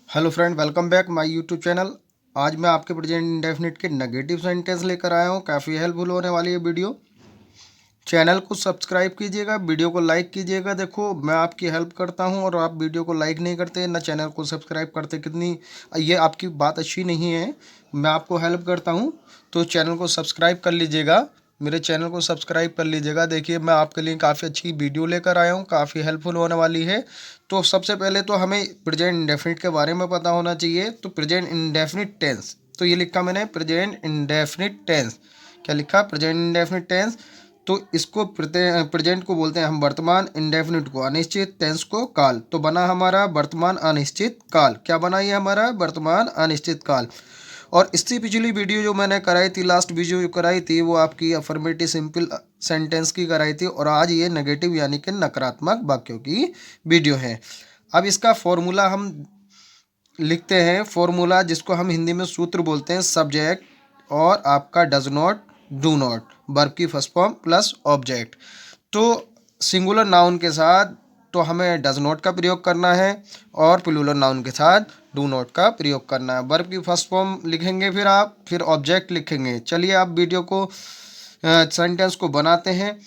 Hello friend, welcome back my YouTube channel. आज मैं आपके प्रेजेंट इंडेफिनिट के नेगेटिव सेंटेंस लेकर आया हूँ। काफ़ी हेल्पफुल होने वाली है वीडियो। चैनल को सब्सक्राइब कीजिएगा, वीडियो को लाइक कीजिएगा। देखो, मैं आपकी हेल्प करता हूँ और आप वीडियो को लाइक नहीं करते ना चैनल को सब्सक्राइब करते। कितनी ये आपकी बात अच्छी नहीं है। मैं आपको हेल्प करता हूँ तो चैनल को सब्सक्राइब कर लीजिएगा। मेरे चैनल को सब्सक्राइब कर लीजिएगा। देखिए, मैं आपके लिए काफ़ी अच्छी वीडियो लेकर आया हूँ, काफ़ी हेल्पफुल होने वाली है। तो सबसे पहले तो हमें प्रेजेंट इंडेफिनिट के बारे में पता होना चाहिए। तो प्रेजेंट इंडेफिनिट टेंस, तो ये लिखा मैंने प्रेजेंट इंडेफिनिट टेंस। क्या लिखा? Present indefinite tense. तो इसको प्रेजेंट को बोलते हैं हम वर्तमान, इंडेफिनिट को अनिश्चित, टेंस को काल। तो बना हमारा वर्तमान अनिश्चित काल। क्या बना ये हमारा? वर्तमान अनिश्चित काल। और इससे पिछली वीडियो जो मैंने कराई थी, लास्ट वीडियो जो कराई थी, वो आपकी अफर्मेटिव सिंपल सेंटेंस की कराई थी। और आज ये नेगेटिव यानी कि नकारात्मक वाक्यों की वीडियो है। अब इसका फॉर्मूला हम लिखते हैं। फॉर्मूला जिसको हम हिंदी में सूत्र बोलते हैं। सब्जेक्ट और आपका does not, do not, verb की फर्स्ट फॉर्म प्लस ऑब्जेक्ट। तो सिंगुलर नाउन के साथ तो हमें डज नॉट का प्रयोग करना है और प्लूरल नाउन के साथ डू नॉट का प्रयोग करना है। वर्ब की फर्स्ट फॉर्म लिखेंगे, फिर ऑब्जेक्ट लिखेंगे। चलिए आप वीडियो को सेंटेंस को बनाते हैं।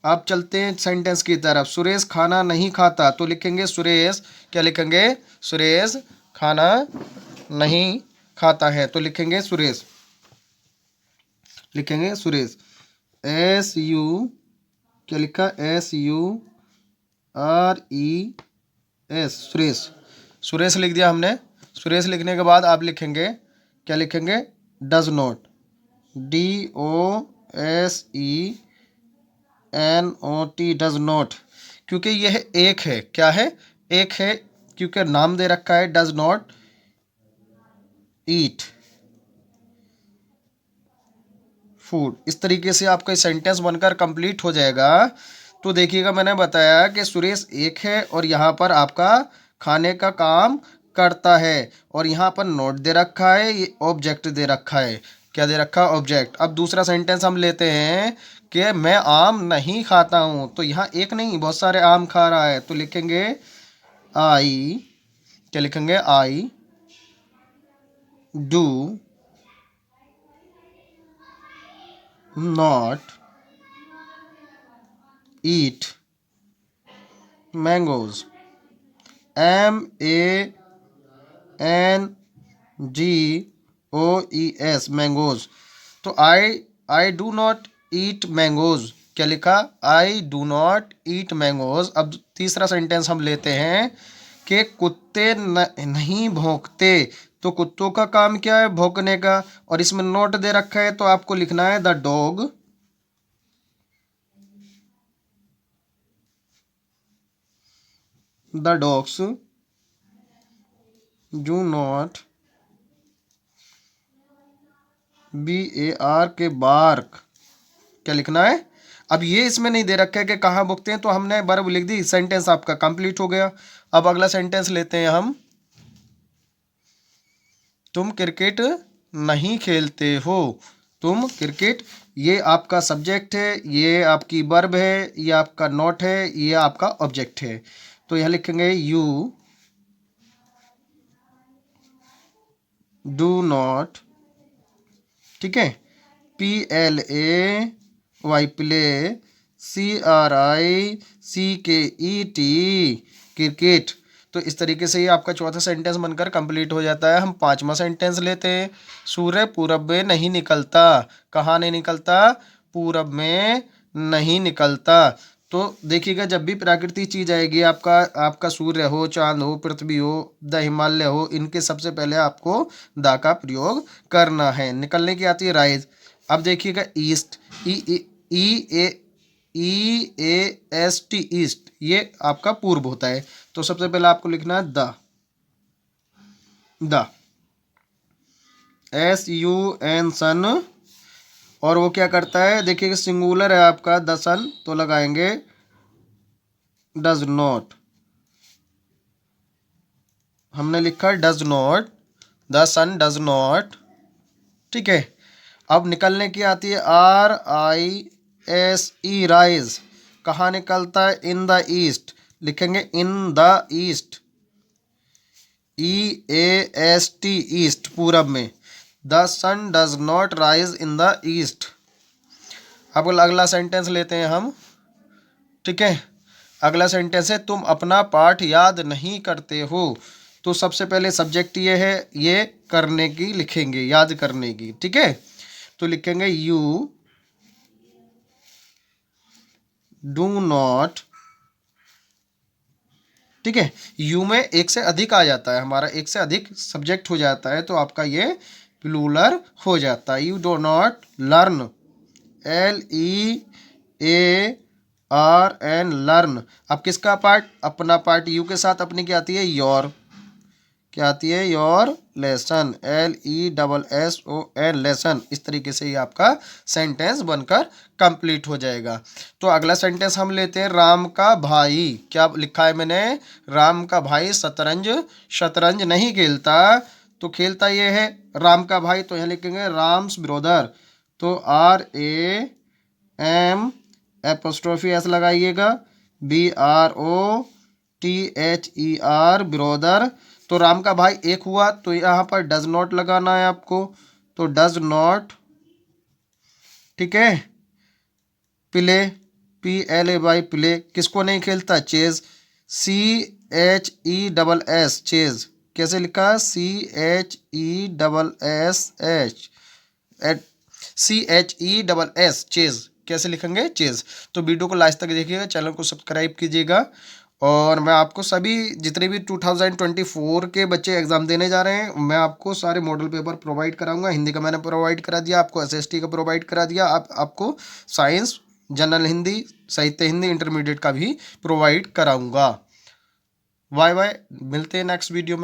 आप चलते हैं सेंटेंस की तरफ। सुरेश खाना नहीं खाता, तो लिखेंगे सुरेश, क्या लिखेंगे? सुरेश खाना नहीं खाता है, तो लिखेंगे सुरेश, लिखेंगे सुरेश। एस यू, क्या लिखा? S U R E S, Suresh. Suresh लिख दिया हमने। सुरेश लिखने के बाद आप लिखेंगे, क्या लिखेंगे? Does not, D O E S N O T, does not. क्योंकि यह एक है। क्या है? एक है, क्योंकि नाम दे रखा है डज नॉट ईट फूड। इस तरीके से आपका सेंटेंस बनकर कंप्लीट हो जाएगा। तो देखिएगा, मैंने बताया कि सुरेश एक है और यहाँ पर आपका खाने का काम करता है और यहाँ पर नोट दे रखा है, ये ऑब्जेक्ट दे रखा है। क्या दे रखा? ऑब्जेक्ट। अब दूसरा सेंटेंस हम लेते हैं कि मैं आम नहीं खाता हूँ। तो यहाँ एक नहीं, बहुत सारे आम खा रहा है, तो लिखेंगे आई, क्या लिखेंगे? I do not eat mangoes. MANGOES, mangoes. तो I do not eat mangoes. क्या लिखा? I do not eat mangoes. अब तीसरा सेंटेंस हम लेते हैं कि कुत्ते नहीं भौंकते। तो कुत्तों का काम क्या है? भौंकने का। और इसमें नोट दे रखा है, तो आपको लिखना है the dog the dogs do not BAR के बार्क। क्या लिखना है? अब ये इसमें नहीं दे रखा है कि कहाँ भुगते हैं, तो हमने वर्ब लिख दी, सेंटेंस आपका कंप्लीट हो गया। अब अगला सेंटेंस लेते हैं हम। तुम क्रिकेट नहीं खेलते हो। तुम क्रिकेट, ये आपका सब्जेक्ट है, ये आपकी वर्ब है, ये आपका नॉट है, ये आपका ऑब्जेक्ट है। तो यह लिखेंगे यू डू नॉट, ठीक है, PLAY प्ले, CRICKET क्रिकेट। तो इस तरीके से ये आपका चौथा सेंटेंस बनकर कंप्लीट हो जाता है। हम पांचवा सेंटेंस लेते हैं। सूर्य पूरब में नहीं निकलता। कहाँ नहीं निकलता? पूरब में नहीं निकलता। तो देखिएगा, जब भी प्राकृतिक चीज आएगी, आपका आपका सूर्य हो, चांद हो, पृथ्वी हो, द हिमालय हो, इनके सबसे पहले आपको दा का प्रयोग करना है। निकलने की आती है राइज। अब देखिएगा ईस्ट, ई ई ई ए EAST, ईस्ट, ये आपका पूर्व होता है। तो सबसे पहले आपको लिखना है द SUN सन। और वो क्या करता है? देखिए सिंगुलर है आपका द सन, तो लगाएंगे डज नॉट। हमने लिखा does not, the sun does not, ठीक है। अब निकलने की आती है RISE, राइज। कहाँ निकलता है? In the east. लिखेंगे in the east. EAST east, पूरब में। The sun does not rise in the east. अब अगला सेंटेंस लेते हैं हम, ठीक है। अगला सेंटेंस है तुम अपना पाठ याद नहीं करते हो। तो सबसे पहले सब्जेक्ट ये है, ये करने की लिखेंगे, याद करने की, ठीक है। तो लिखेंगे यू डू नॉट, ठीक है। यू में एक से अधिक आ जाता है, हमारा एक से अधिक सब्जेक्ट हो जाता है, तो आपका ये प्लूरल हो जाता है। You do not learn, LEARN, learn. अब किसका पार्ट? अपना पार्ट। यू के साथ अपनी क्या आती है? योर। क्या आती है? Your lesson, LESSON, lesson. इस तरीके से ये आपका सेंटेंस बनकर कंप्लीट हो जाएगा। तो अगला सेंटेंस हम लेते हैं राम का भाई। क्या लिखा है मैंने? राम का भाई शतरंज नहीं खेलता। तो खेलता ये है राम का भाई, तो यहाँ लिखेंगे राम्स ब्रोदर। तो RAM एपोस्ट्रोफी S लगाइएगा, BROTHER, ब्रोदर। तो राम का भाई एक हुआ, तो यहाँ पर डज नॉट लगाना है आपको। तो डज नॉट, ठीक है। Play, PLAY, play. किसको नहीं खेलता? Chase, CHESS, chase. कैसे लिखा? CHESS, chase. कैसे लिखेंगे? चेज। तो वीडियो को लास्ट तक देखिएगा, चैनल को सब्सक्राइब कीजिएगा। और मैं आपको सभी जितने भी 2024 के बच्चे एग्जाम देने जा रहे हैं, मैं आपको सारे मॉडल पेपर प्रोवाइड कराऊंगा। हिंदी का मैंने प्रोवाइड करा दिया आपको, SST का प्रोवाइड करा दिया, आपको साइंस, जनरल हिंदी, साहित्य हिंदी, इंटरमीडिएट का भी प्रोवाइड कराऊंगा। बाय बाय, मिलते हैं नेक्स्ट वीडियो में।